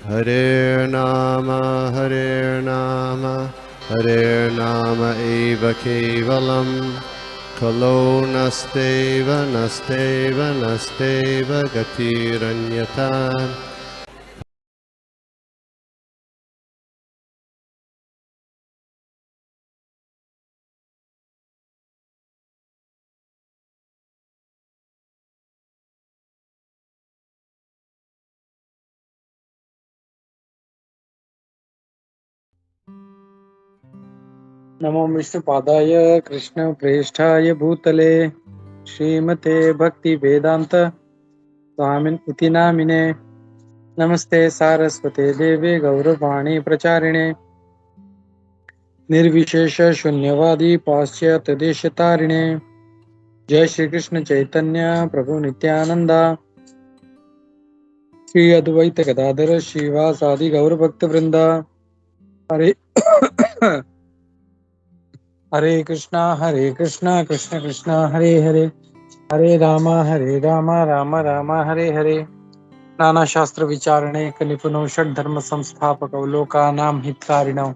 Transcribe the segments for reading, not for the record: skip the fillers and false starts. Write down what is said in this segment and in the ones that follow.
Hare Nama Hare Nama eva kevalam Kalo nasteva nasteva nasteva gatiranyata. नमो विष्णुपादाय कृष्ण प्रेष्ठाय भूतले श्रीमते भक्ति वेदांत स्वामिन इति नामिने नमस्ते सारस्वते देवे गौरवाणी प्रचारिणे निर्विशेष शून्यवादी पाश्चात्य देशतारिणे जय श्री कृष्ण चैतन्य प्रभु नित्यानंदा श्री अद्वैत गदाधर श्रीवासादि गौर भक्त वृंदा हरे हरे कृष्णा कृष्ण कृष्ण हरे हरे हरे राम राम राम हरे हरे नाना शास्त्र विचारणे निपुणो षड धर्म संस्थापकौ लोकानां हितकारिणौ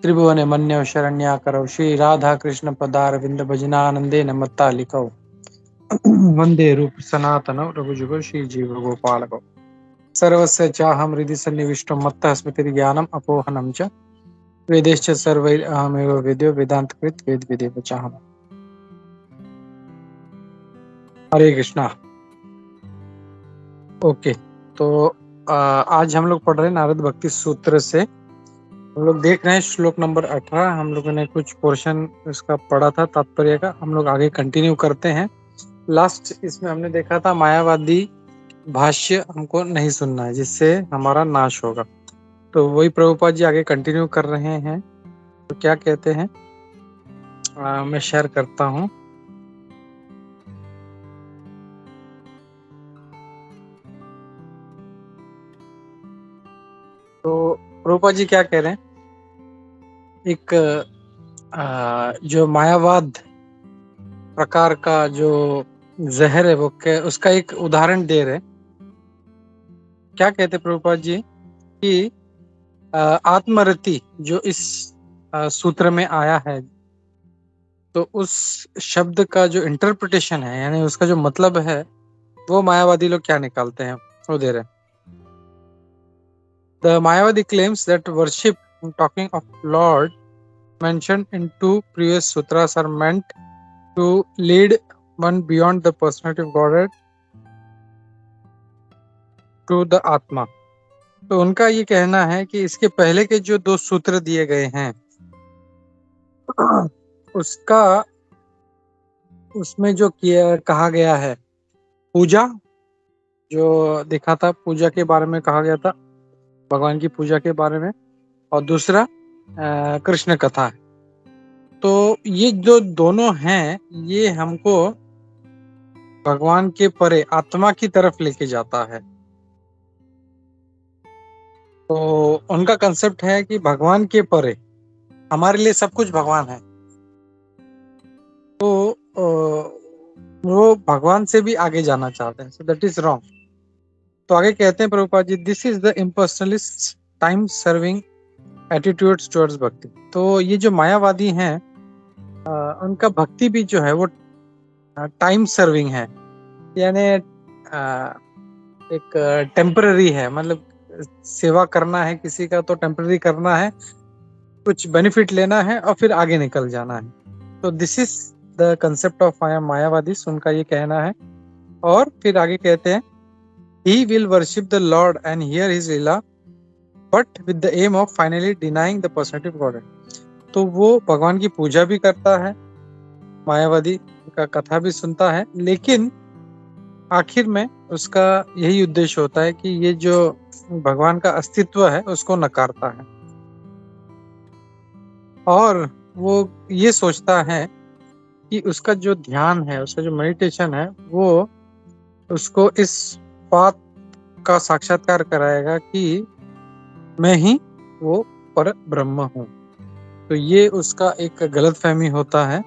त्रिभुवने मन्यौ शरण्याकरौ श्री राधा कृष्ण पदारविंद भजनानंदे मत्तालिकौ वंदे रूप सनातनौ रघुजुगौ श्री जीव गोपालकौ सर्वस्य चाहं हृदि सन्निविष्टो मत्तः स्मृतिर्ज्ञानम् अपोहनं च वेदेश्च सर्वैरहमेव वेद्यो वेदान्तकृत वेद विदेव चाहम्। हरे कृष्णा। ओके, तो आज हम लोग पढ़ रहे हैं नारद भक्ति सूत्र से। हम लोग देख रहे हैं श्लोक नंबर 18। हम लोगों ने कुछ पोर्शन इसका पढ़ा था तात्पर्य का, हम लोग आगे कंटिन्यू करते हैं। लास्ट इसमें हमने देखा था मायावादी भाष्य हमको नहीं सुनना है जिससे हमारा नाश होगा। तो वही प्रभुपाद जी आगे कंटिन्यू कर रहे हैं। तो क्या कहते हैं, मैं शेयर करता हूँ। तो प्रभुपाद जी क्या कह रहे हैं, एक जो मायावाद प्रकार का जो जहर है वो उसका एक उदाहरण दे रहे। क्या कहते प्रभुपाद जी कि आत्मरति जो इस सूत्र में आया है, तो उस शब्द का जो इंटरप्रिटेशन है यानी उसका जो मतलब है वो मायावादी लोग क्या निकालते हैं वो दे रहे। The Mayavadi claims that worship, talking of Lord, mentioned in two previous sutras are meant to lead one beyond the personality of Godhead to the Atma. तो उनका ये कहना है कि इसके पहले के जो दो सूत्र दिए गए हैं उसका उसमें जो कहा गया है पूजा, जो देखा था पूजा के बारे में कहा गया था, भगवान की पूजा के बारे में, और दूसरा कृष्ण कथा है। तो ये जो दोनों हैं ये हमको भगवान के परे आत्मा की तरफ लेके जाता है। तो उनका कंसेप्ट है कि भगवान के परे हमारे लिए सब कुछ भगवान है, तो वो भगवान से भी आगे जाना चाहते हैं। So that is wrong. तो आगे कहते हैं Prabhupada ji, this is the impersonalist time serving attitudes towards bhakti. तो ये जो मायावादी हैं उनका भक्ति भी जो है वो टाइम सर्विंग है, यानी एक टेम्पररी है। मतलब सेवा करना है किसी का तो टेम्पररी करना है, कुछ बेनिफिट लेना है और फिर आगे निकल जाना है। तो this is the concept of Mayavadi, उनका ये कहना है। और फिर आगे कहते हैं, he will worship the Lord and hear his Leela but with the aim of finally denying the personality of God. तो वो भगवान की पूजा भी करता है, मायावादी का कथा भी सुनता है, लेकिन आखिर में उसका यही उद्देश्य होता है कि ये जो भगवान का अस्तित्व है उसको नकारता है, और वो ये सोचता है कि उसका जो ध्यान है, उसका जो मेडिटेशन है, वो उसको इस बात का साक्षात्कार कराएगा कि मैं ही वो पर ब्रह्म हूँ। तो ये उसका एक गलतफहमी होता है,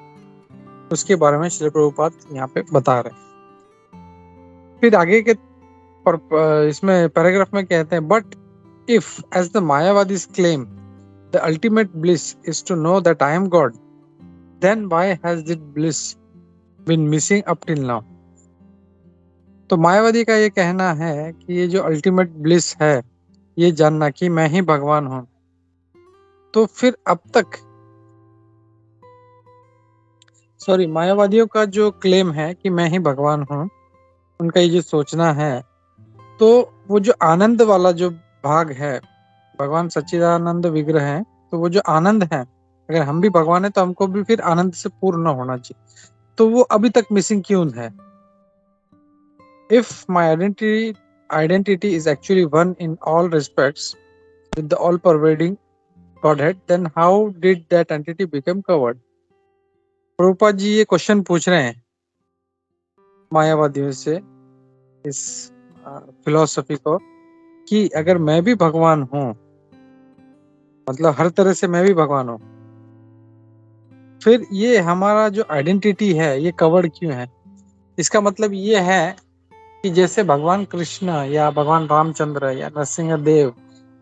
उसके बारे में श्री प्रभुपाद यहाँ पे बता रहे हैं। फिर आगे के इसमें पैराग्राफ में कहते हैं, but If, as the Mayavadis claim, the ultimate bliss is to know that I am God, then why has this bliss been missing up till now? तो मायावादी का ये कहना है कि ये जो अल्टीमेट ब्लिस है, ये जानना कि मैं ही भगवान हूं, तो फिर अब तक मायावादियों का जो क्लेम है कि मैं ही भगवान हूं, उनका ये जो सोचना है, तो वो जो आनंद वाला जो भाग है, भगवान सच्चिदानंद विग्रह है, तो वो जो आनंद है, अगर हम भी भगवान है तो हमको भी फिर आनंद से पूर्ण होना चाहिए, तो वो अभी तक मिसिंग क्यों है? If my identity is actually one in all respects with the all-pervading Godhead, then how did that entity become covered? Prabhupada ji ये क्वेश्चन पूछ रहे हैं मायावादियों से, इस फिलॉसफी को, कि अगर मैं भी भगवान हूं, मतलब हर तरह से मैं भी भगवान हूं, फिर ये हमारा जो आइडेंटिटी है ये कवर्ड क्यों है? इसका मतलब ये है कि जैसे भगवान कृष्ण या भगवान रामचंद्र या नरसिंह देव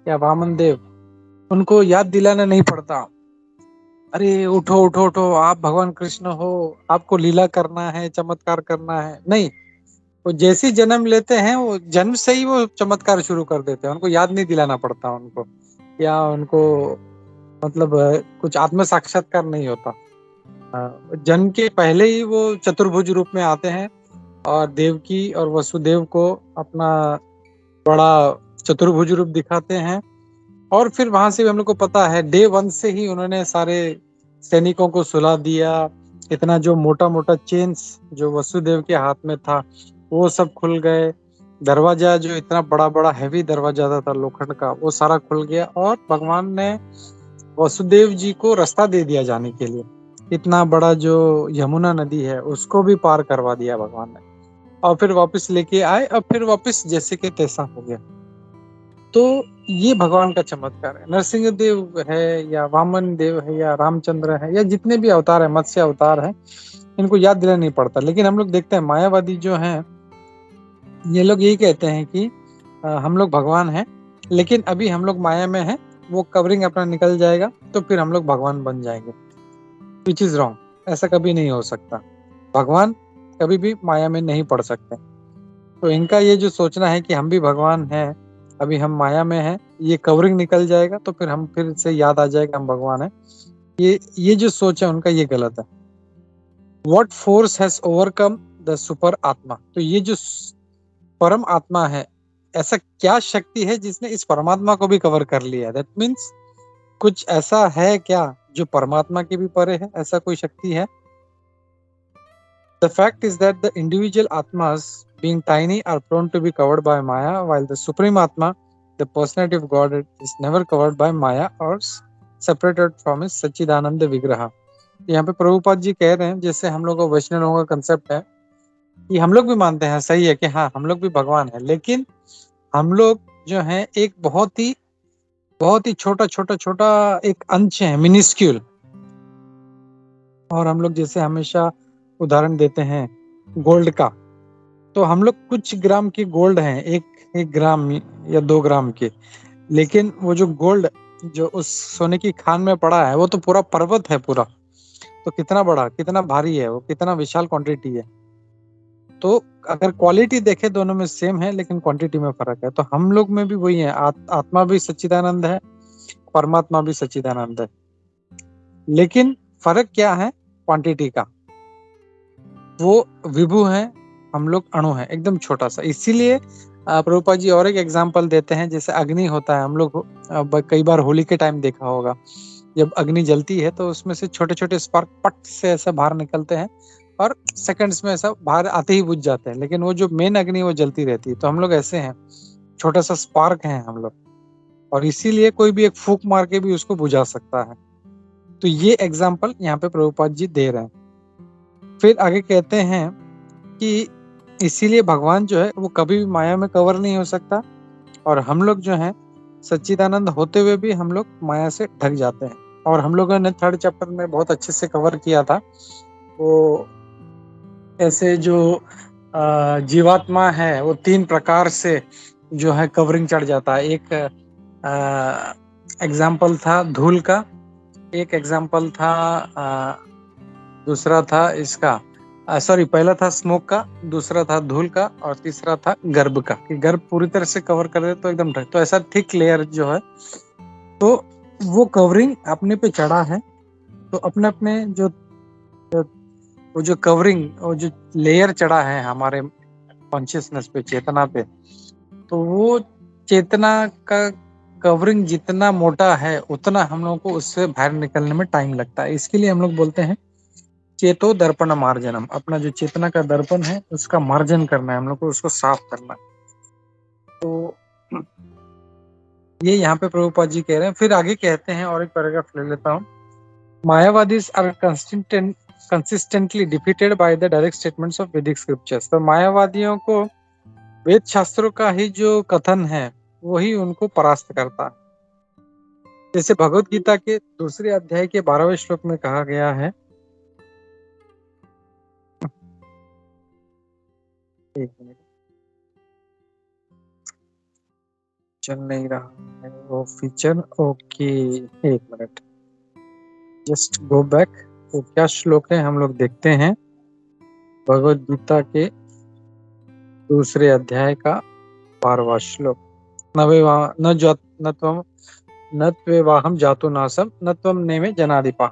या वामन देव, उनको याद दिलाना नहीं पड़ता, अरे उठो उठो उठो, आप भगवान कृष्ण हो, आपको लीला करना है, चमत्कार करना है। नहीं, वो जैसे जन्म लेते हैं, वो जन्म से ही वो चमत्कार शुरू कर देते हैं, उनको याद नहीं दिलाना पड़ता उनको, या उनको मतलब कुछ आत्म साक्षात्कार नहीं होता। जन्म के पहले ही वो चतुर्भुज रूप में आते हैं और देवकी और वसुदेव को अपना बड़ा चतुर्भुज रूप दिखाते हैं, और फिर वहां से भी हम लोग को पता है डे 1 से ही उन्होंने सारे सैनिकों को सुला दिया। इतना जो मोटा मोटा चेन्स जो वसुदेव के हाथ में था वो सब खुल गए, दरवाजा जो इतना बड़ा बड़ा हैवी दरवाजा था लोखंड का, वो सारा खुल गया, और भगवान ने वसुदेव जी को रास्ता दे दिया जाने के लिए। इतना बड़ा जो यमुना नदी है उसको भी पार करवा दिया भगवान ने, और फिर वापस लेके आए, और फिर वापस जैसे कि तैसा हो गया। तो ये भगवान का चमत्कार है। नरसिंह देव है या वामन देव है या रामचंद्र है या जितने भी अवतार है, मत्स्य अवतार है, इनको याद दिलाना नहीं पड़ता। लेकिन हम लोग देखते हैं मायावादी जो हैं, ये लोग यही कहते हैं कि हम लोग भगवान हैं, लेकिन अभी हम लोग माया में हैं, वो कवरिंग अपना निकल जाएगा तो फिर हम लोग भगवान बन जाएंगे, विच इज रॉन्ग। ऐसा कभी नहीं हो सकता, भगवान कभी भी माया में नहीं पड़ सकते। तो इनका ये जो सोचना है कि हम भी भगवान हैं, अभी हम माया में हैं, ये कवरिंग निकल जाएगा तो फिर हम फिर से याद आ जाएगा हम भगवान हैं, ये जो सोच है उनका ये गलत है। What force has overcome the super आत्मा? तो ये जो परम आत्मा है, ऐसा क्या शक्ति है जिसने इस परमात्मा को भी कवर कर लिया? दैट मीन्स कुछ ऐसा है क्या जो परमात्मा के भी परे है? ऐसा कोई शक्ति है? The fact is that the individual atmas, being tiny, are prone to be covered by Maya, while the Supreme Atma, the personality of God, is never covered by Maya or separated from his Sachidananda Vigraha. यहाँ पे प्रभुपाद जी कह रहे हैं, जैसे हम लोग को वैष्णव लोगों का कंसेप्ट है कि हम लोग भी मानते हैं, सही है कि हाँ हम लोग भी भगवान है, लेकिन हम लोग जो है एक बहुत ही छोटा छोटा छोटा एक अंश है, मिनिस्क्यूल। और हम लोग जैसे हमेशा उदाहरण देते हैं गोल्ड का, तो हम लोग कुछ ग्राम की गोल्ड हैं, एक ग्राम या 2 ग्राम के, लेकिन वो जो गोल्ड जो उस सोने की खान में पड़ा है वो तो पूरा पर्वत है पूरा। तो कितना बड़ा, कितना भारी है वो, कितना विशाल क्वांटिटी है। तो अगर क्वालिटी देखे दोनों में सेम है, लेकिन क्वांटिटी में फर्क है। तो हम लोग में भी वही है, आत्मा भी सच्चिदानंद है, परमात्मा भी सच्चिदानंद है, लेकिन फर्क क्या है? क्वांटिटी का। वो विभु है, हम लोग अणु है, एकदम छोटा सा। इसीलिए प्रभुपाद जी और एक एग्जांपल देते हैं, जैसे अग्नि होता है, हम लोग कई बार होली के टाइम देखा होगा, जब अग्नि जलती है तो उसमें से छोटे छोटे स्पार्क पट से ऐसे बाहर निकलते हैं और सेकंड्स में ऐसा बाहर आते ही बुझ जाते हैं, लेकिन वो जो मेन अग्नि वो जलती रहती है। तो हम लोग ऐसे हैं, छोटा सा स्पार्क है हम लोग, और इसीलिए कोई भी एक फूंक मार के भी उसको बुझा सकता है। तो ये एग्जाम्पल यहाँ पे प्रभुपाद जी दे रहे हैं। फिर आगे कहते हैं कि इसीलिए भगवान जो है वो कभी भी माया में कवर नहीं हो सकता, और हम लोग जो हैं सच्चिदानंद होते हुए भी हम लोग माया से ढक जाते हैं। और हम लोगों ने 3rd चैप्टर में बहुत अच्छे से कवर किया था, वो ऐसे जो जीवात्मा है वो 3 प्रकार से जो है कवरिंग चढ़ जाता है। एक एग्जाम्पल था धूल का, एक एग्जाम्पल था दूसरा था इसका, सॉरी पहला था स्मोक का, दूसरा था धूल का, और तीसरा था गर्भ का, कि गर्भ पूरी तरह से कवर कर दे तो एकदम ढक। तो ऐसा थिक लेयर जो है, तो वो कवरिंग अपने पे चढ़ा है, तो अपने अपने वो जो कवरिंग, वो जो लेयर चढ़ा है हमारे कॉन्शियसनेस पे, चेतना पे, तो वो चेतना का कवरिंग जितना मोटा है उतना हम लोगों को उससे बाहर निकलने में टाइम लगता है। इसके लिए हम लोग बोलते हैं चेतो दर्पण मार्जनम। अपना जो चेतना का दर्पण है उसका मार्जन करना है हम लोग को, उसको साफ करना है। तो ये यहाँ पे प्रभुपाद जी कह रहे हैं। फिर आगे कहते हैं, और एक पैराग्राफ ले लेता हूँ। Mayavadis are consistently defeated by the direct statements of Vedic scriptures. तो मायावादियों को वेद शास्त्रों का ही जो कथन है वही उनको परास्त करता है। जैसे भगवत गीता के दूसरे अध्याय के 12वें श्लोक में कहा गया है, एक मिनट चल नहीं रहा है वो फीचर, ओके एक मिनट, जस्ट गो बैक। वो क्या श्लोक है हम लोग देखते हैं। भगवत गीता के दूसरे अध्याय का 12वां श्लोक। न त्वेवाहम जातु नासम न त्वम नेमे जनाधिपा।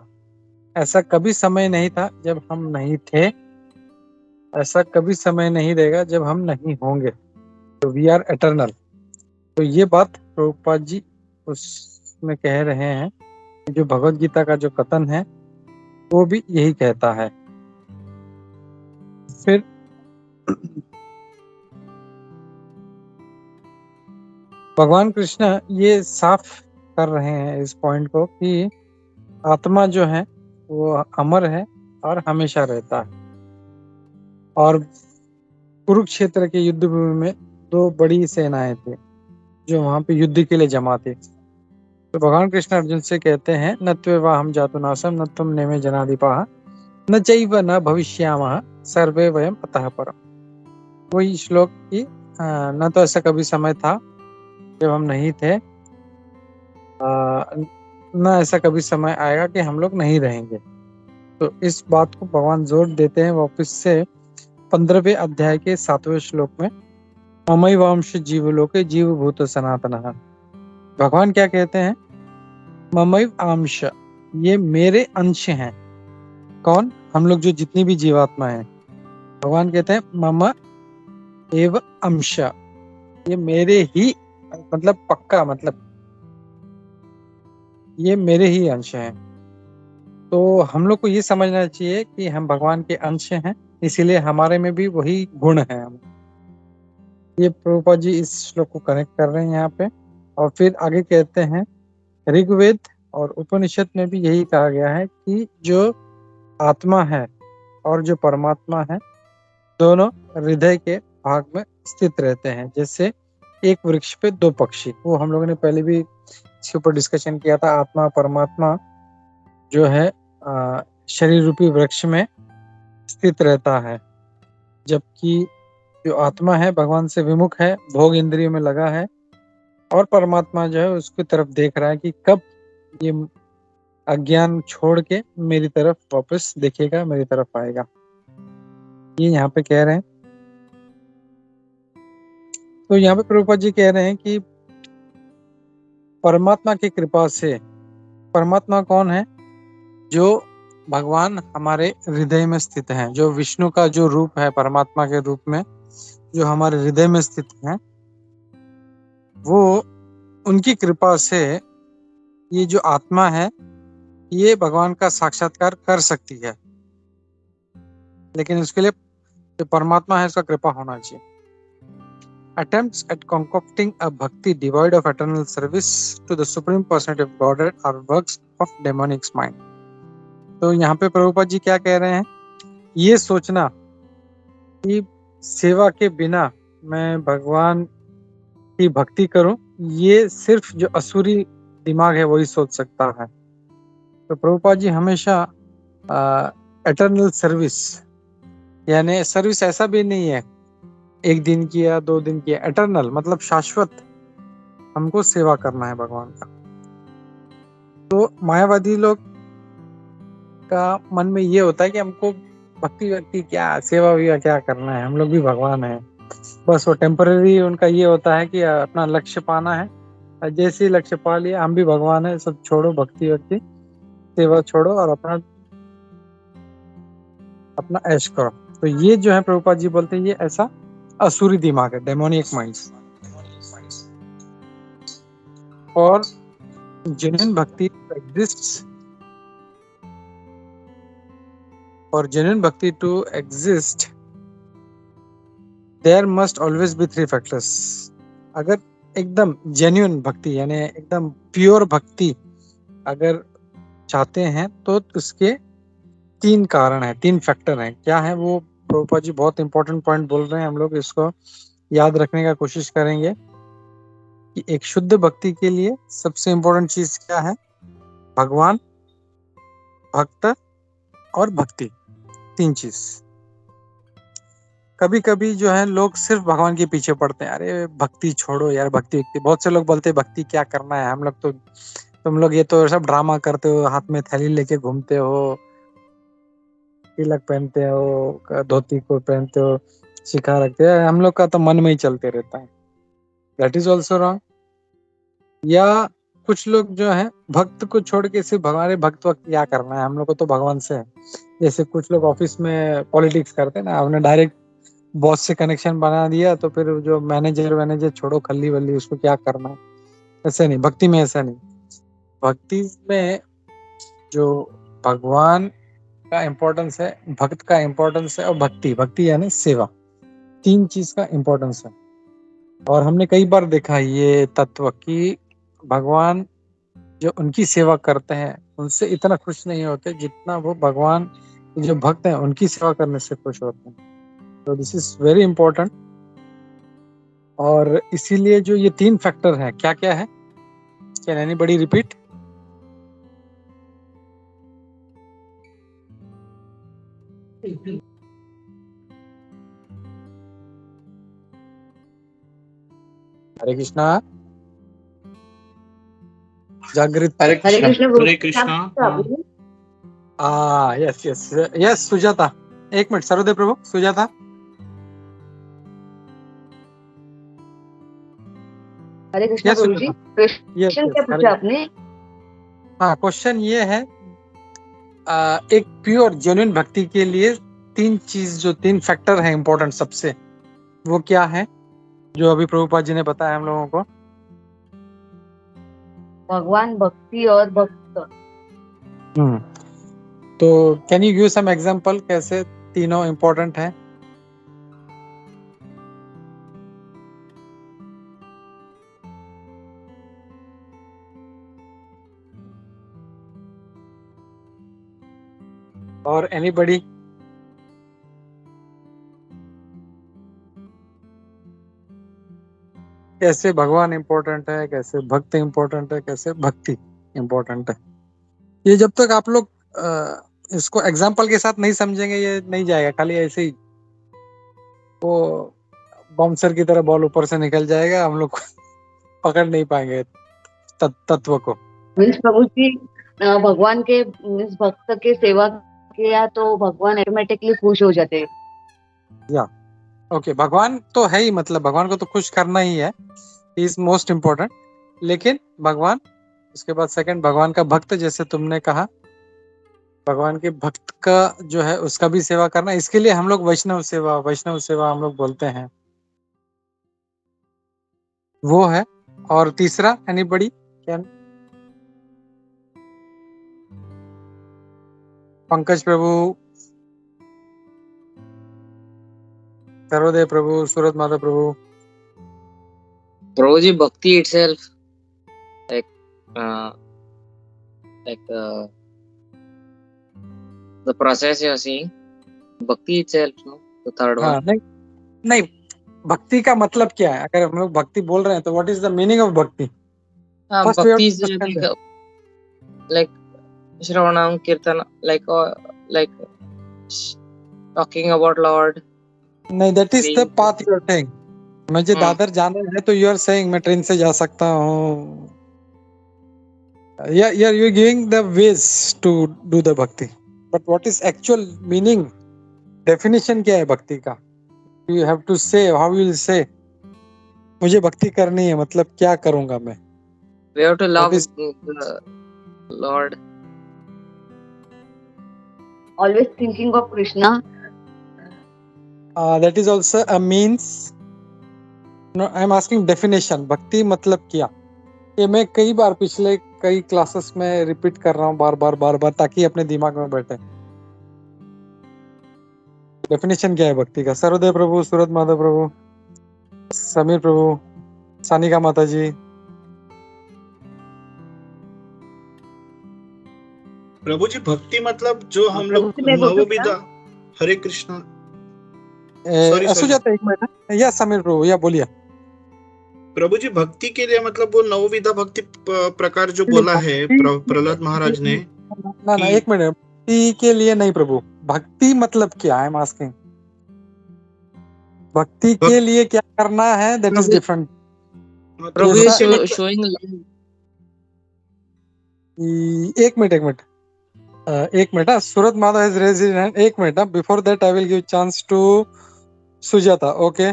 ऐसा कभी समय नहीं था जब हम नहीं थे, ऐसा कभी समय नहीं रहेगा जब हम नहीं होंगे। तो वी आर एटर्नल। तो ये बात प्रभुपाद जी उसमें कह रहे हैं, जो भगवत गीता का जो कथन है वो भी यही कहता है। फिर भगवान कृष्ण ये साफ कर रहे हैं इस पॉइंट को कि आत्मा जो है वो अमर है और हमेशा रहता है। और कुरुक्षेत्र के युद्ध भूमि में 2 बड़ी सेनाएं थी जो वहां पे युद्ध के लिए जमा थे। तो भगवान कृष्ण अर्जुन से कहते हैं, न त्वेवाहम जातु नासम न त्वम नेमे जनाधिपाः न चैव न भविष्यामः सर्वे वयम अतः परम। वही श्लोक की न तो ऐसा कभी समय था जब हम नहीं थे, न ऐसा कभी समय आएगा कि हम लोग नहीं रहेंगे। तो इस बात को भगवान जोर देते हैं वापस से 15वें अध्याय के 7वें श्लोक में, ममैवांश जीवलोके जीवभूत सनातनः। भगवान क्या कहते हैं? ममैव अंश, ये मेरे अंश हैं। कौन? हम लोग जो जितनी भी जीवात्मा है। भगवान कहते हैं मम एव अंश, ये मेरे ही, मतलब पक्का, मतलब ये मेरे ही अंश हैं। तो हम लोग को ये समझना चाहिए कि हम भगवान के अंश हैं, इसीलिए हमारे में भी वही गुण है। ये प्रभुपाद जी इस श्लोक को कनेक्ट कर रहे हैं यहाँ पे। और फिर आगे कहते हैं, ऋग्वेद और उपनिषद में भी यही कहा गया है कि जो आत्मा है और जो परमात्मा है दोनों हृदय के भाग में स्थित रहते हैं। जैसे एक वृक्ष पे 2 पक्षी, वो हम लोगों ने पहले भी इसके ऊपर डिस्कशन किया था। आत्मा परमात्मा जो है शरीर रूपी वृक्ष में स्थित रहता है, जबकि जो आत्मा है भगवान से विमुख है, भोग इंद्रियों में लगा है, और परमात्मा जो है उसकी तरफ देख रहा है कि कब ये अज्ञान छोड़ के मेरी तरफ वापस देखेगा, मेरी तरफ आएगा। ये यहाँ पे कह रहे हैं। तो यहाँ पे प्रभुपाद जी कह रहे हैं कि परमात्मा की कृपा से, परमात्मा कौन है? जो भगवान हमारे हृदय में स्थित हैं, जो विष्णु का जो रूप है परमात्मा के रूप में जो हमारे हृदय में स्थित है, वो उनकी कृपा से ये जो आत्मा है ये भगवान का साक्षात्कार कर सकती है। लेकिन उसके लिए जो परमात्मा है उसका कृपा होना चाहिए। Attempts at concocting a bhakti devoid of eternal service to the Supreme Personality of Godhead are works of demonic mind. तो यहाँ पे प्रभुपाद जी क्या कह रहे हैं? ये सोचना कि सेवा के बिना मैं भगवान की भक्ति करूं, ये सिर्फ जो असुरी दिमाग है वही सोच सकता है। तो प्रभुपाद जी हमेशा एटर्नल सर्विस, यानी सर्विस ऐसा भी नहीं है 1 दिन किया 2 दिन किया, एटर्नल मतलब शाश्वत हमको सेवा करना है भगवान का। तो मायावादी लोग का मन में ये होता है कि हमको भक्ति व्यक्ति क्या, सेवा विवा क्या करना है, हम लोग भी भगवान है। बस वो टेम्पररी उनका ये होता है कि अपना लक्ष्य पाना है, और जैसे ही लक्ष्य पा लिया हम भी भगवान है, सब छोड़ो, भक्ति व्यक्ति सेवा छोड़ो और अपना अपना ऐश करो। तो ये जो है प्रभुपाद जी बोलते हैं, ये ऐसा असुरी दिमाग है, डेमोनिक माइंड्स। और genuine bhakti exists, for genuine bhakti to exist there must always be three factors. अगर एकदम genuine भक्ति यानी एकदम प्योर भक्ति अगर चाहते हैं तो उसके तीन कारण हैं, तीन फैक्टर हैं। क्या है वो? प्रभुपाद जी बहुत इंपॉर्टेंट पॉइंट बोल रहे हैं, हम लोग इसको याद रखने का कोशिश करेंगे कि एक शुद्ध भक्ति के लिए सबसे इंपॉर्टेंट चीज क्या है? भगवान, भक्त और भक्ति, तीन चीज। कभी कभी जो है लोग सिर्फ भगवान के पीछे पड़ते हैं, अरे भक्ति छोड़ो यार, भक्ति व्यक्ति। बहुत से लोग बोलते हैं भक्ति क्या करना है, हम लोग तो, तुम लोग ये तो सब ड्रामा करते हो, हाथ में थैली लेके घूमते हो, तिलक पहनते हो, धोती को पहनते हो, शिखा रखते हो, हम लोग का तो मन में ही चलते रहता है। That is also wrong. या कुछ लोग जो है भक्त को छोड़ के सिर्फ भगवान, भक्त वक्त क्या करना है, हम लोग को तो भगवान से है। जैसे कुछ लोग ऑफिस में पॉलिटिक्स करते हैं ना, हमने डायरेक्ट बॉस से कनेक्शन बना दिया तो फिर जो मैनेजर छोड़ो, खल्ली वल्ली, उसको क्या करना है। ऐसा नहीं, भक्ति में ऐसा नहीं। भक्ति में जो भगवान का इम्पोर्टेंस है, भक्त का इम्पोर्टेंस है, और भक्ति यानी सेवा, तीन चीज का इम्पोर्टेंस है। और हमने कई बार देखा ये तत्व कि भगवान जो उनकी सेवा करते हैं उनसे इतना खुश नहीं होते जितना वो भगवान जो भक्त हैं उनकी सेवा करने से खुश होते हैं। तो दिस इज वेरी इंपॉर्टेंट। और इसीलिए जो ये तीन फैक्टर हैं, क्या क्या है? Can anybody repeat? Hare Krishna, Jagrit. Hare Krishna Hare Krishna. Yes yes yes, Sujata. एक मिनट, सरोदय प्रभु, सुजाता। हरे कृष्ण Yes, गुरु जी। क्वेश्चन क्या पूछा आपने? हाँ, क्वेश्चन ये है, एक प्योर जेन्युइन भक्ति के लिए तीन चीज, जो तीन फैक्टर है इंपॉर्टेंट सबसे, वो क्या है जो अभी प्रभुपाद जी ने बताया हम लोगों को? भगवान, भक्ति और भक्त। तो can you give some example, कैसे तीनों इंपॉर्टेंट है? और एनीबॉडी? कैसे भगवान इंपॉर्टेंट है, कैसे भक्त इंपॉर्टेंट है, कैसे भक्ति इंपॉर्टेंट है? ये जब तक आप लोग इसको एग्जाम्पल के साथ नहीं समझेंगे ये नहीं जाएगा। खाली ऐसे ही वो बाउंसर की तरह बॉल ऊपर से निकल जाएगा, हम लोग पकड़ नहीं पाएंगे तत्व को। मीन्स प्रभु जी, भगवान के मीन्स भक्त के सेवा किया तो भगवान ऑटोमेटिकली खुश हो जाते हैं। या ओके, भगवान तो है ही, मतलब भगवान को तो खुश करना ही है, ही इज मोस्ट इम्पोर्टेंट। लेकिन भगवान, उसके बाद सेकंड भगवान का भक्त, जैसे तुमने कहा भगवान के भक्त का जो है उसका भी सेवा करना, इसके लिए हम लोग वैष्णव सेवा हम लोग बोलते हैं, वो है। और तीसरा, एनीबॉडी कैन? पंकज प्रभु, सरोदय प्रभु, सूरत माधव प्रभु। प्रभु जी, भक्ति itself, like the process you are seeing, bhakti itself, no? The third one. नहीं, भक्ति का मतलब क्या है? अगर हम लोग भक्ति बोल रहे हैं तो what is the meaning of भक्ति? First we have Bhakti to is understand like Shravanam Kirtana, like talking about Lord. नहीं, that is the path you are saying. मुझे हाँ दादर जाना है तो यू आर सेइंग मैं ट्रेन से जा सकता हूँ. Yeah, you're giving the ways to do the bhakti. But what is actual meaning? Definition क्या है भक्ति का? You have to say, how you will say? मुझे भक्ति करनी है मतलब क्या करूंगा मैं? we have to What love is the Lord. Always thinking of Krishna. that is also a means. No, I am asking definition. भक्ति मतलब क्या? ये मैं कई बार पिछले कई क्लासेस में रिपीट कर रहा हूँ बार बार ताकि अपने दिमाग में बैठे. डेफिनेशन क्या है भक्ति का? सर्वदेव प्रभु, सूरत माधव प्रभु, समीर प्रभु, सानिका माता जी. प्रभु जी भक्ति मतलब जो हम प्रभु लोग जी, मैं बोल सकता? नवविधा हरे कृष्णा सॉरी सुजाता एक मिनट. या समीर प्रभु या बोलिए. प्रभु जी भक्ति के लिए मतलब वो नवविधा भक्ति प्रकार जो बोला है प्रहलाद महाराज ने ना कि- एक मिनट. भक्ति के लिए नहीं प्रभु. भक्ति मतलब क्या? I am asking. भक्ति के लिए क्या करना है? That is Prabhu- different. Prabhu Yes, is sir. showing love. एक मिनट एक minute. Surat Madhav has raised his hand. एक minute. Before that I will give chance to Sujata. Okay.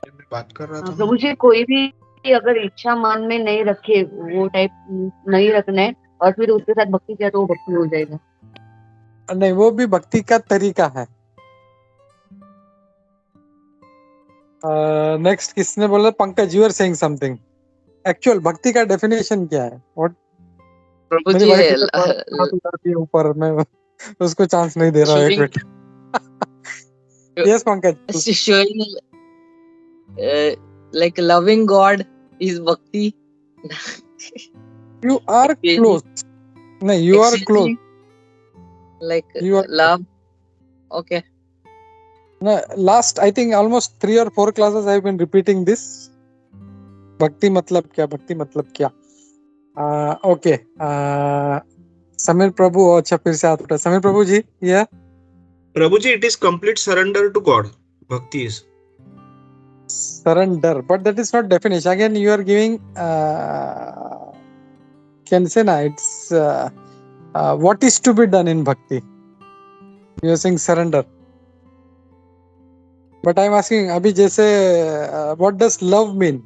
मैं बात कर रहा था ना। प्रभु जी कोई भी अगर इच्छा मन में नहीं रखे, वो टाइप नहीं रखना है और फिर उसके साथ भक्ति किया तो वो भक्ति हो जाएगा. नहीं, वो भी भक्ति का तरीका है. नेक्स्ट किसने बोला? Pankaj, you are saying something. Actual भक्ति का डेफिनेशन क्या है? व्हाट? Prabhu मेरी ji वाइफ है बात करती है ऊपर, मैं उसको चांस नहीं दे रहा हूँ. एक minute. Yes Pankaj. showing like loving God is bhakti. You are Actually- close. नहीं, you are Actually, close. Like You are- love. Okay. No, last I think almost 3 or 4 classes I have been repeating this. भक्ति मतलब क्या? भक्ति मतलब क्या? Okay. Sameer Prabhu. अच्छा, फिर से हाथ उठा. Sameer Prabhu ji. Yeah Prabhu ji it is complete surrender to God bhakti is surrender, but that is not definition. Again you are giving can say na, it's what is to be done in bhakti. You are saying surrender, but I am asking अभी जैसे what does love mean?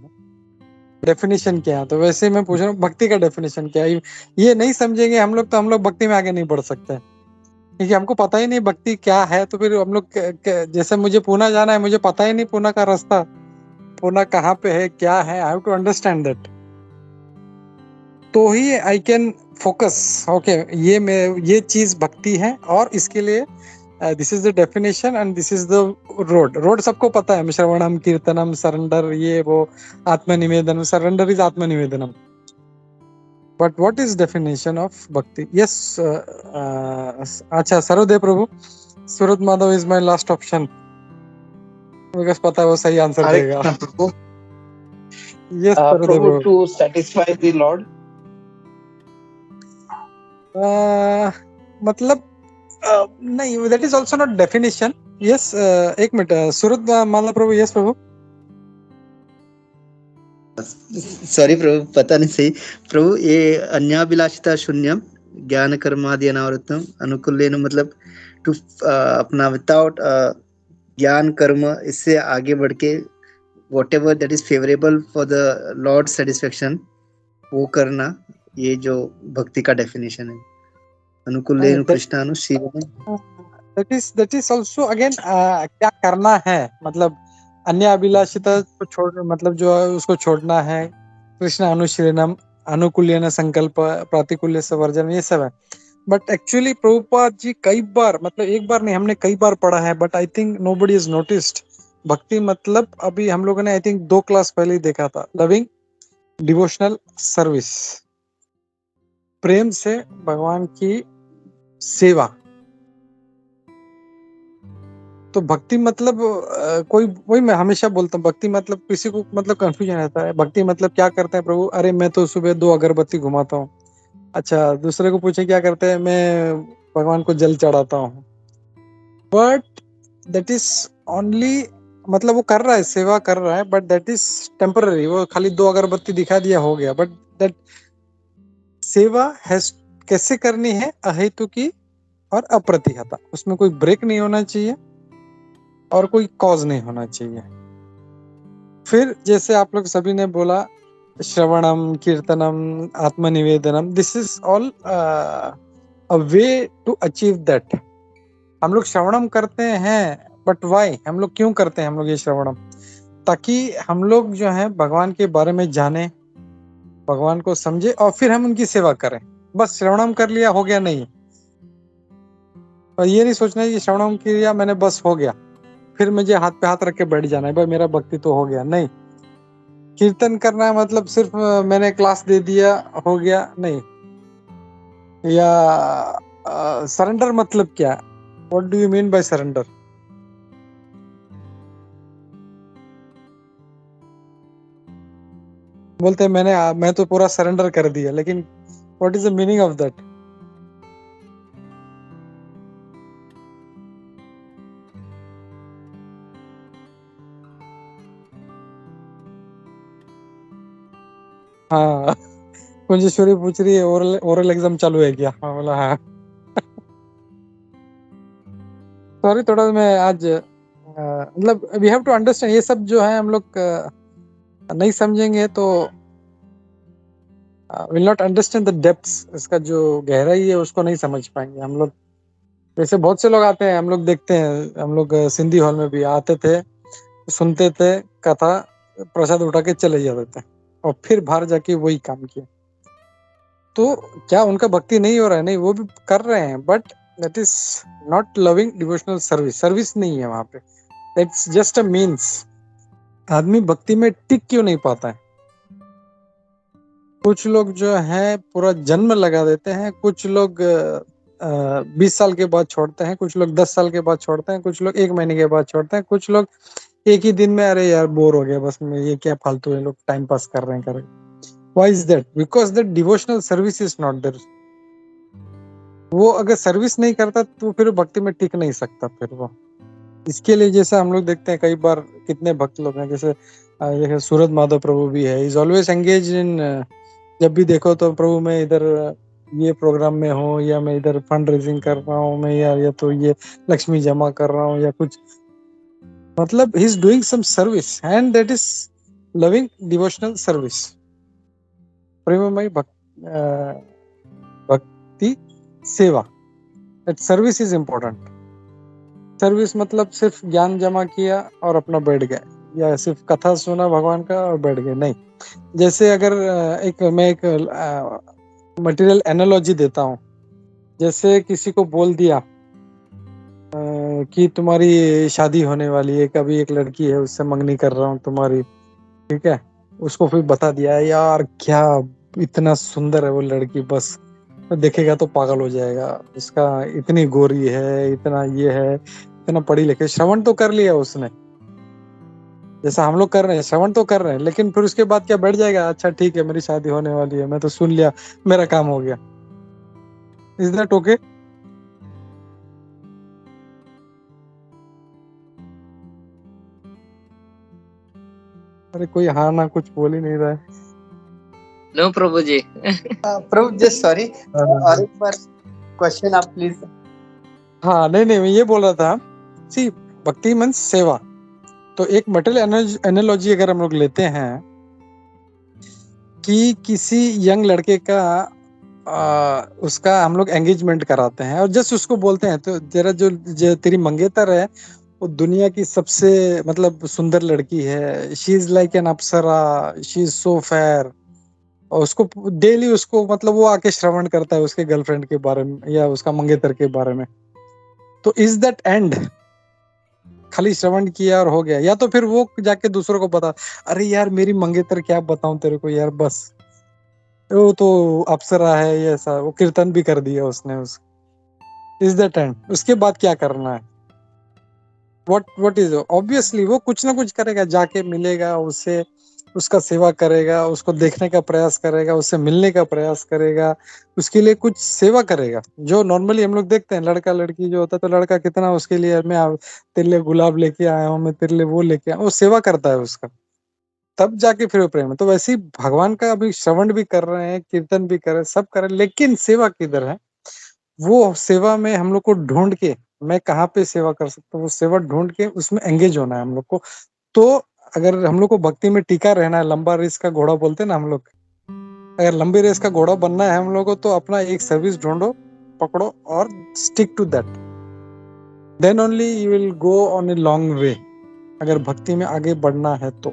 Definition क्या है? तो वैसे ही मैं पूछ रहा हूँ भक्ति का डेफिनेशन क्या है. ये नहीं समझेंगे हम लोग तो हम लोग भक्ति में आगे नहीं बढ़ सकते, क्योंकि हमको पता ही नहीं भक्ति क्या है. तो फिर हम लोग जैसे मुझे पूना जाना है, मुझे पता ही नहीं पूना का रास्ता, पूना कहाँ पे है, क्या है. I have to understand that, तो ही आई कैन फोकस. ओके, ये चीज भक्ति है और इसके लिए this is the definition and this is the road सबको पता है. श्रवणम, कीर्तनम, सरेंडर, ये वो, आत्मनिवेदनम. सरेंडर इज आत्मनिवेदनम. But what is definition of bhakti? Yes. अच्छा, Sarvadev Prabhu. Surat Madhav is my last option, because पता है वो सही आंसर Hare देगा. Krishna, Prabhu. Yes Sarvadev Prabhu, Prabhu. to satisfy the Lord. मतलब नहीं, that is also not definition. Yes. एक मिनट. सूरत माला प्रभु. यस प्रभु. Sorry प्रभु, पता नहीं सही. प्रभु ये अन्याभिलाषिता शून्यम ज्ञान कर्मादि अनावृतम अनुकूलेन मतलब टू अपना विदाउट ज्ञान कर्म, इससे आगे बढ़ के whatever that is favorable for the Lord's satisfaction वो करना, ये जो भक्ति का डेफिनेशन है. अनुकूलेन कृष्णानुशीलन. दैट इज ऑल्सो अगेन क्या करना है, मतलब अन्य अभिलाषिता को छोड़, मतलब जो है उसको छोड़ना है. कृष्ण अनुशीलनम, अनुकूल्यन संकल्प, प्रातिकूल्य से वर्जन, ये सब है. बट एक्चुअली प्रभुपाद जी कई बार, मतलब एक बार नहीं, हमने कई बार पढ़ा है, but I think nobody is noticed. भक्ति मतलब अभी हम लोगों ने आई थिंक 2 क्लास पहले ही देखा था. लविंग डिवोशनल सर्विस, प्रेम से भगवान की सेवा. तो भक्ति मतलब कोई, वही मैं हमेशा बोलता हूँ, भक्ति मतलब किसी को मतलब कंफ्यूजन रहता है. भक्ति मतलब क्या करते हैं प्रभु? अरे मैं तो सुबह 2 अगरबत्ती घुमाता हूँ. अच्छा, दूसरे को पूछे क्या करते हैं? मैं भगवान को जल चढ़ाता हूँ. बट दैट इज ओनली, मतलब वो कर रहा है, सेवा कर रहा है, बट दैट इज टेम्पररी। वो खाली 2 अगरबत्ती दिखा दिया हो गया, बट दैट सेवा हैज कैसे करनी है, अहेतु की और अप्रतिहता। उसमें कोई ब्रेक नहीं होना चाहिए और कोई कॉज नहीं होना चाहिए। फिर जैसे आप लोग सभी ने बोला, श्रवणम, कीर्तनम, आत्मनिवेदनम, this is all a way to achieve that. हम लोग श्रवणम करते हैं, बट वाई? हम लोग क्यों करते हैं हम लोग ये श्रवणम? ताकि हम लोग जो है भगवान के बारे में जाने, भगवान को समझे और फिर हम उनकी सेवा करें। बस श्रवणम कर लिया हो गया नहीं। और ये नहीं सोचना है कि श्रवणम किया मैंने बस हो गया, फिर मुझे हाथ पे हाथ रख के बैठ जाना है, भाई मेरा भक्ति तो हो गया। नहीं। कीर्तन करना है मतलब सिर्फ मैंने क्लास दे दिया हो गया, नहीं। या सरेंडर मतलब क्या? What do you mean by surrender? बोलते हैं मैं तो पूरा सरेंडर कर दिया, लेकिन what is the meaning of that? हाँ, कुंजेश्वरी पूछ रही है ओरल एग्जाम चालू है क्या? हाँ, बोला हाँ। सॉरी, थोड़ा मैं आज मतलब वी हैव टू अंडरस्टैंड, ये सब जो है हम लोग नहीं समझेंगे तो will not understand the depths. इसका जो गहराई है उसको नहीं समझ पाएंगे हम लोग। जैसे बहुत से लोग आते हैं, हम लोग देखते हैं, हम लोग सिंधी हॉल में भी आते थे, सुनते थे कथा, प्रसाद उठा के चले जाते थे और फिर बाहर जाके वही काम किया। तो क्या उनका भक्ति नहीं हो रहा है? नहीं, वो भी कर रहे हैं, but that is not loving devotional service. Service नहीं है वहां पे, दैट्स जस्ट अ मीन्स। आदमी भक्ति में टिक क्यों नहीं पाता है? कुछ लोग जो है पूरा जन्म लगा देते हैं, कुछ लोग 20 साल के बाद छोड़ते हैं, कुछ लोग 10 साल के बाद छोड़ते हैं, कुछ लोग 1 महीने के बाद छोड़ते हैं, कुछ लोग एक ही दिन में, अरे यार बोर हो गया, बस मैं ये क्या फालतू है, लोग टाइम पास कर रहे हैं। Why is that? Because that devotional service is not there. वो अगर सर्विस नहीं करता तो फिर भक्ति में टिक नहीं सकता फिर वो। इसके लिए जैसे हम लोग देखते हैं कई बार कितने भक्त लोग हैं, जैसे सूरज माधव प्रभु भी है, इज ऑलवेज एंगेज इन। जब भी देखो तो प्रभु मैं इधर ये प्रोग्राम में हूँ, या मैं इधर फंड रेजिंग कर रहा हूँ, मैं या तो ये लक्ष्मी जमा कर रहा हूँ या कुछ, मतलब he is doing some service and that is loving devotional service. प्रेममय भक्ति सेवा, that service is important. Service मतलब सिर्फ ज्ञान जमा किया और अपना बैठ गए, या सिर्फ कथा सुना भगवान का और बैठ गए, नहीं। जैसे अगर मैं एक मटेरियल एनालॉजी देता हूँ, जैसे किसी को बोल दिया कि तुम्हारी शादी होने वाली है, कभी एक लड़की है उससे मंगनी कर रहा हूँ तुम्हारी, ठीक है, उसको फिर बता दिया यार क्या इतना सुंदर है वो लड़की, बस तो देखेगा तो पागल हो जाएगा, उसका इतनी गोरी है, इतना ये है, इतना पढ़ी लिखे। श्रवण तो कर लिया उसने, जैसा हम लोग कर रहे हैं, श्रवण तो कर रहे हैं, लेकिन फिर उसके बाद क्या बैठ जाएगा, अच्छा ठीक है मेरी शादी होने वाली है, मैं तो सुन लिया, मेरा काम हो गया। Is that okay? अरे कोई हाँ ना कुछ बोल ही नहीं रहा है। नो प्रभु जी। प्रभु जस्ट सॉरी, और एक बार क्वेश्चन आप प्लीज। हाँ नहीं मैं ये बोल रहा था, सी भक्ति मीन्स सेवा। तो एक मटेरियल एनालॉजी अगर हम लोग लेते हैं कि किसी यंग लड़के का उसका हम लोग एंगेजमेंट कराते हैं और जस्ट उसको बोलते हैं तो तेरा जो तेरी मंगेतर है वो दुनिया की सबसे मतलब सुंदर लड़की है, she is like an Apsara, she is so fair, और उसको डेली उसको मतलब वो आके श्रवण करता है उसके गर्लफ्रेंड के बारे में या उसका मंगेतर के बारे में। तो इज दैट एंड? खाली श्रवण किया और हो गया? या तो फिर वो जाके दूसरों को बता, अरे यार मेरी मंगेतर क्या बताऊं तेरे को यार, बस वो तो अप्सरा है, ये ऐसा, वो कीर्तन भी कर दिया उसने उस। Is that and? उसके बाद क्या करना है? What is? ऑब्वियसली वो कुछ ना कुछ करेगा, जाके मिलेगा उससे, उसका सेवा करेगा, उसको देखने का प्रयास करेगा, उससे मिलने का प्रयास करेगा, उसके लिए कुछ सेवा करेगा। जो नॉर्मली हम लोग देखते हैं लड़का लड़की जो होता है, तो लड़का कितना उसके लिए तेरे लिए गुलाब लेके आया हूँ, मैं तेरे लिए वो लेके आया, वो सेवा करता है उसका, तब जाके फिर वो प्रेम है। तो वैसे ही भगवान का अभी श्रवण भी कर रहे हैं, कीर्तन भी कर रहे हैं, सब कर रहे हैं, लेकिन सेवा किधर है? वो सेवा में हम लोग को ढूंढ के, मैं कहाँ पे सेवा कर सकता हूँ, वो सेवा ढूंढ के उसमें एंगेज होना है हम लोग को। तो अगर हम लोग को भक्ति में टिका रहना है, लंबा रेस का घोड़ा बोलते हैं ना हम लोग, अगर लंबी रेस का घोड़ा बनना है हम लोग को, तो अपना एक सर्विस ढूंढो, पकड़ो और stick to that, then only you will go on a long way, अगर भक्ति में आगे बढ़ना है तो।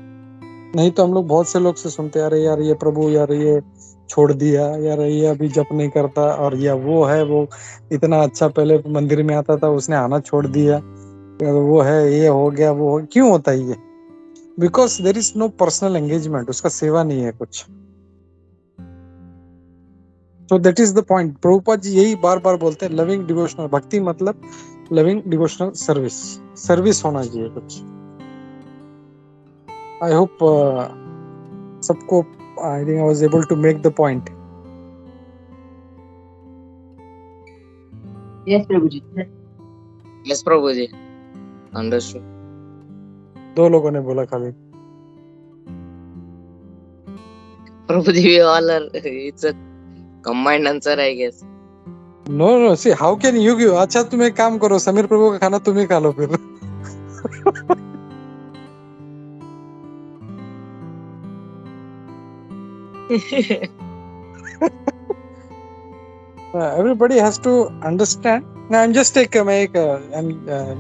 नहीं तो हम लोग बहुत से लोग से सुनते हैं, अरे यार ये प्रभु, यार ये छोड़ दिया, यार ये अभी जप नहीं करता, और या वो है, वो इतना अच्छा पहले मंदिर में आता था, उसने आना छोड़ दिया, वो है, ये हो गया, वो हो, क्यों होता है ये? Because there is no personal engagement, उसका सेवा नहीं है कुछ। So that is the point. Prabhupada ji यही बार बार बोलते हैं, लविंग डिवोशनल भक्ति मतलब लविंग डिवोशनल सर्विस, सर्विस होना चाहिए कुछ। आई होप सबको, I think I was able to make the point. Yes Prabhu ji. Yes Prabhu ji, understood. दो लोगों ने बोला खाली। Prabhu ji, we all are, it's a combined answer, I guess. No see how can you give? अच्छा तुम एक काम करो, समीर प्रभु का खाना तुम ही खा लो फिर। Everybody has to understand. Now I'm just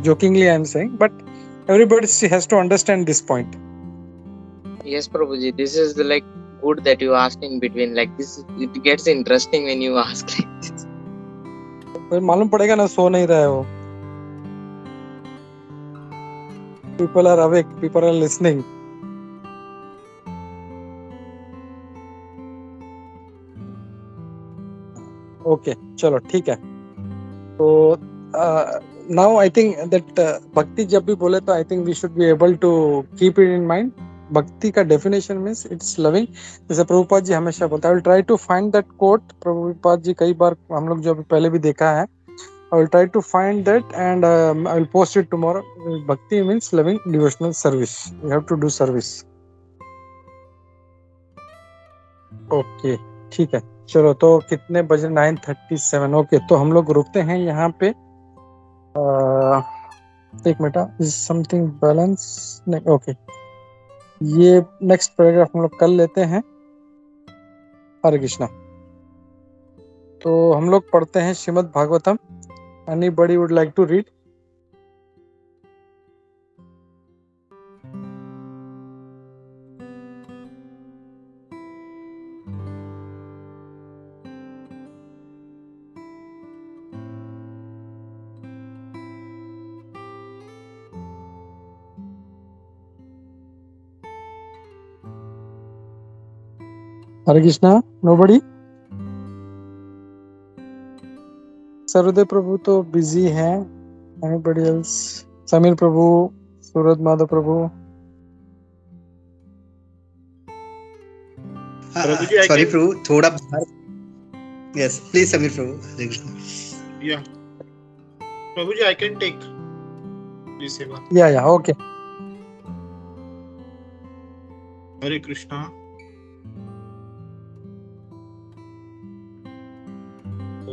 jokingly I'm saying, but everybody has to understand this point. Yes Prabhu ji, this is the like good that you asked in between, like this it gets interesting when you ask like this. फिर मालूम पड़ेगा ना सो नहीं रहे हो। People are awake, people are listening. Okay चलो ठीक है। तो नाउ आई थिंक दैट भक्ति जब भी बोले तो I think we should be able to keep it in mind. भक्ति का डेफिनेशन मीन्स इट्स लविंग, जैसे प्रभुपाद जी हमेशा बोलते हैं, I will try to find that quote. Prabhupada ji कई बार हम लोग जो पहले भी देखा है, I will try to find that and I will post it tomorrow. Bhakti means loving devotional service, you have to do service. Okay ठीक है चलो। तो कितने बजे? 9:37। ओके तो हम लोग रुकते हैं यहाँ पे। एक मिनट, इज समथिंग बैलेंस? नहीं, ओके ये नेक्स्ट पैराग्राफ हम लोग कर लेते हैं। हरे कृष्णा। तो हम लोग पढ़ते हैं Shrimad Bhagavatam. Anybody would like to read? Hare Krishna. Nobody? Sarodaya Prabhu तो बिजी हैं। Anybody else? Sameer Prabhu, Suraj Madhav Prabhu. Prabhu ji, I sorry can- Prabhu, थोड़ा बाहर। Yes please Sameer Prabhu. Yeah. Prabhu ji, I can take this सेवा। या ओके। हरे कृष्णा।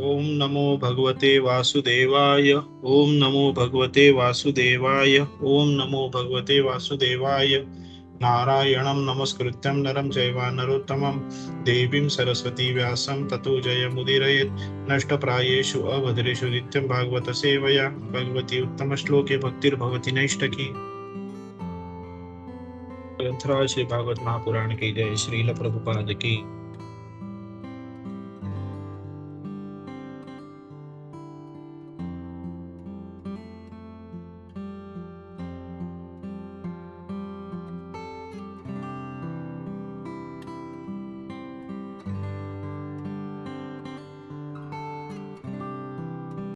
ओम नमो भगवते वासुदेवाय। ओम नमो भगवते वासुदेवाय। ओम नमो भगवते वासुदेवाय। नारायणं नमस्कृत्यं नरं चैव नरोत्तमं देवीं सरस्वती व्यासं ततो जयमुदीरयेत्। नष्टप्रायेषु अभद्रेषु नित्यं भागवत सेवया भगवती उत्तमश्लोके भक्तिर्भवति नैष्ठकी। ग्रंथराज श्री भागवत महापुराण की जय। श्रील प्रभुपाद की